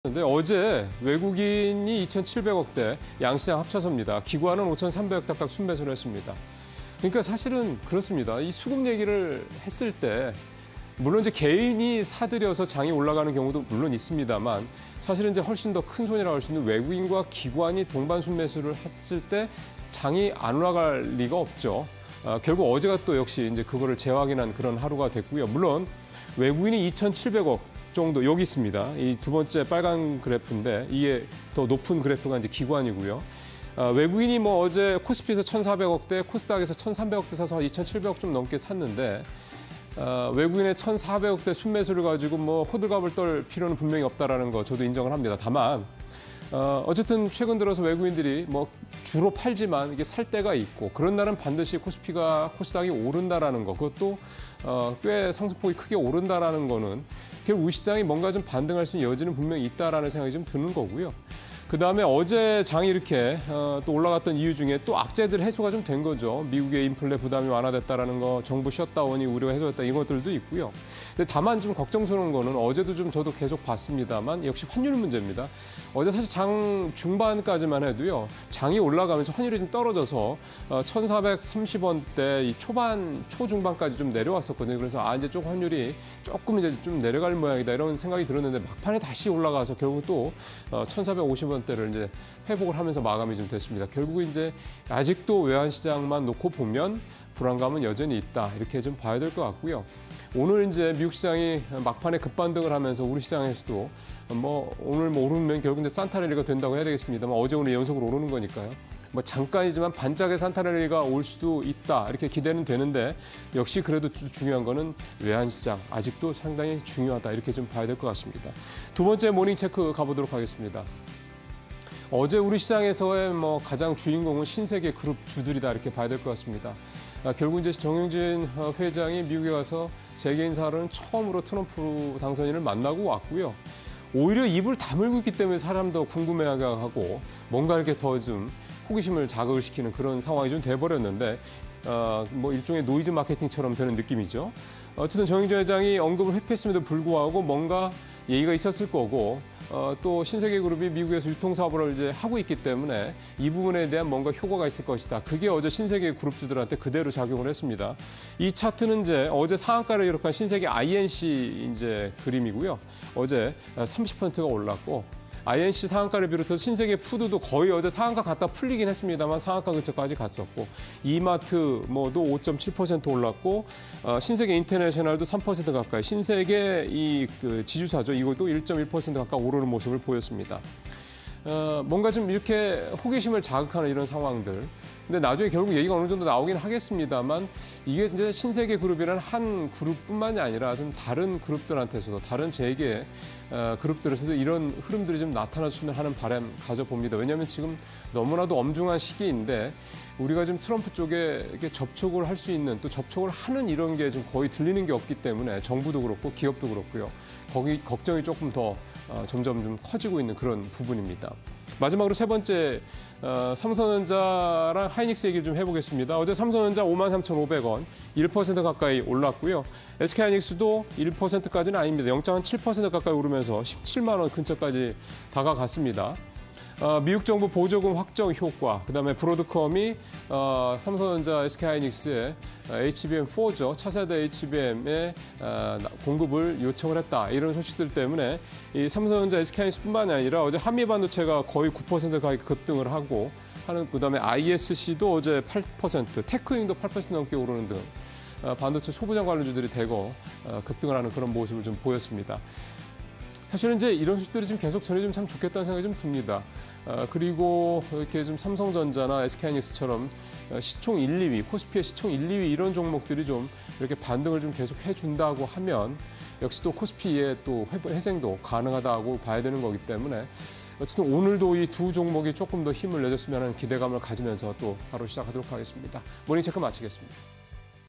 근데 어제 외국인이 2,700억대, 양시장 합쳐서입니다. 기관은 5,300억 닭각 순매수를 했습니다. 그러니까 사실은 그렇습니다. 이 수급 얘기를 했을 때 물론 이제 개인이 사들여서 장이 올라가는 경우도 물론 있습니다만 사실은 이제 훨씬 더 큰 손이라고 할 수 있는 외국인과 기관이 동반 순매수를 했을 때 장이 안 올라갈 리가 없죠. 결국 어제가 또 역시 이제 그거를 재확인한 그런 하루가 됐고요. 물론 외국인이 2,700억 정도 여기 있습니다. 이 두 번째 빨간 그래프인데 이게 더 높은 그래프가 이제 기관이고요. 외국인이 뭐 어제 코스피에서 1,400억대, 코스닥에서 1,300억대 사서 2,700억 좀 넘게 샀는데 외국인의 1,400억대 순매수를 가지고 뭐 호들갑을 떨 필요는 분명히 없다라는 거 저도 인정을 합니다. 다만 어쨌든 최근 들어서 외국인들이 뭐 주로 팔지만 이게 살 때가 있고 그런 날은 반드시 코스닥이 오른다라는 거, 그것도 꽤 상승폭이 크게 오른다라는 거는 결국 우리 시장이 뭔가 좀 반등할 수 있는 여지는 분명히 있다라는 생각이 좀 드는 거고요. 그다음에 어제 장이 이렇게 또 올라갔던 이유 중에 또 악재들 해소가 좀 된 거죠. 미국의 인플레 부담이 완화됐다라는 거, 정부 셧다운이 우려가 해소됐다 이런 것들도 있고요. 근데 다만 좀 걱정스러운 거는 어제도 좀 저도 계속 봤습니다만 역시 환율 문제입니다. 어제 사실 장 중반까지만 해도요. 장이 올라가면서 환율이 좀 떨어져서 1,430원대 이 초중반까지 좀 내려왔었거든요. 그래서 이제 좀 환율이 조금 이제 좀 내려갈 모양이다 이런 생각이 들었는데 막판에 다시 올라가서 결국 또 1,450원대를 이제 회복을 하면서 마감이 좀 됐습니다. 결국 이제 아직도 외환시장만 놓고 보면 불안감은 여전히 있다 이렇게 좀 봐야 될 것 같고요. 오늘 이제 미국 시장이 막판에 급반등을 하면서 우리 시장에서도 뭐 오늘 뭐 오르면 결국 이제 산타랠리가 된다고 해야 되겠습니다만 어제 오늘 연속으로 오르는 거니까요. 뭐 잠깐이지만 반짝의 산타랠리가 올 수도 있다 이렇게 기대는 되는데 역시 그래도 중요한 거는 외환시장 아직도 상당히 중요하다 이렇게 좀 봐야 될 것 같습니다. 두 번째 모닝 체크 가보도록 하겠습니다. 어제 우리 시장에서의 뭐 가장 주인공은 신세계 그룹 주들이다 이렇게 봐야 될 것 같습니다. 결국 이제 정영진 회장이 미국에 가서 재계 인사로는 처음으로 트럼프 당선인을 만나고 왔고요. 오히려 입을 다물고 있기 때문에 사람도 궁금해하고 뭔가 이렇게 더 좀 호기심을 자극을 시키는 그런 상황이 좀 돼버렸는데 뭐 일종의 노이즈 마케팅처럼 되는 느낌이죠. 어쨌든 정영진 회장이 언급을 회피했음에도 불구하고 뭔가 얘기가 있었을 거고 또 신세계그룹이 미국에서 유통사업을 이제 하고 있기 때문에 이 부분에 대한 뭔가 효과가 있을 것이다. 그게 어제 신세계그룹주들한테 그대로 작용을 했습니다. 이 차트는 이제 어제 상한가를 기록한 신세계 INC 이제 그림이고요. 어제 30%가 올랐고 INC 상한가를 비롯해서 신세계 푸드도 거의 어제 상한가 갔다 풀리긴 했습니다만 상한가 근처까지 갔었고 이마트 뭐도 5.7% 올랐고 신세계 인터내셔널도 3% 가까이 신세계 그 지주사죠. 이것도 1.1% 가까이 오르는 모습을 보였습니다. 뭔가 좀 이렇게 호기심을 자극하는 이런 상황들. 근데 나중에 결국 얘기가 어느 정도 나오긴 하겠습니다만 이게 이제 신세계 그룹이라는 한 그룹뿐만이 아니라 좀 다른 그룹들한테서도 다른 재계 그룹들에서도 이런 흐름들이 좀 나타났으면 하는 바람 가져봅니다. 왜냐하면 지금 너무나도 엄중한 시기인데 우리가 지금 트럼프 쪽에 이렇게 접촉을 할 수 있는 또 접촉을 하는 이런 게 좀 거의 들리는 게 없기 때문에 정부도 그렇고 기업도 그렇고요. 거기 걱정이 조금 더 점점 좀 커지고 있는 그런 부분입니다. 마지막으로 세 번째 삼성전자랑 하이닉스 얘기를 좀 해보겠습니다. 어제 삼성전자 53,500원, 1% 가까이 올랐고요. SK하이닉스도 1%까지는 아닙니다. 0.7% 가까이 오르면서 17만 원 근처까지 다가갔습니다. 미국 정부 보조금 확정 효과, 그다음에 브로드컴이 삼성전자, SK하이닉스의 HBM4죠. 차세대 HBM의 공급을 요청을 했다. 이런 소식들 때문에 이 삼성전자, SK하이닉스뿐만이 아니라 어제 한미반도체가 거의 9% 가까이 급등을 하고 그다음에 ISC도 어제 8%, 테크윙도 8% 넘게 오르는 등 반도체 소부장 관련주들이 대거 급등을 하는 그런 모습을 좀 보였습니다. 사실은 이제 이런 소식들이 좀 계속 전해주면 참 좋겠다는 생각이 좀 듭니다. 그리고 이렇게 좀 삼성전자나 SK하이닉스처럼 시총 1, 2위, 코스피의 시총 1, 2위 이런 종목들이 좀 이렇게 반등을 좀 계속 해준다고 하면 역시 또 코스피의 또 회생도 가능하다고 봐야 되는 거기 때문에 어쨌든 오늘도 이 두 종목이 조금 더 힘을 내줬으면 하는 기대감을 가지면서 또 바로 시작하도록 하겠습니다. 모닝체크 마치겠습니다.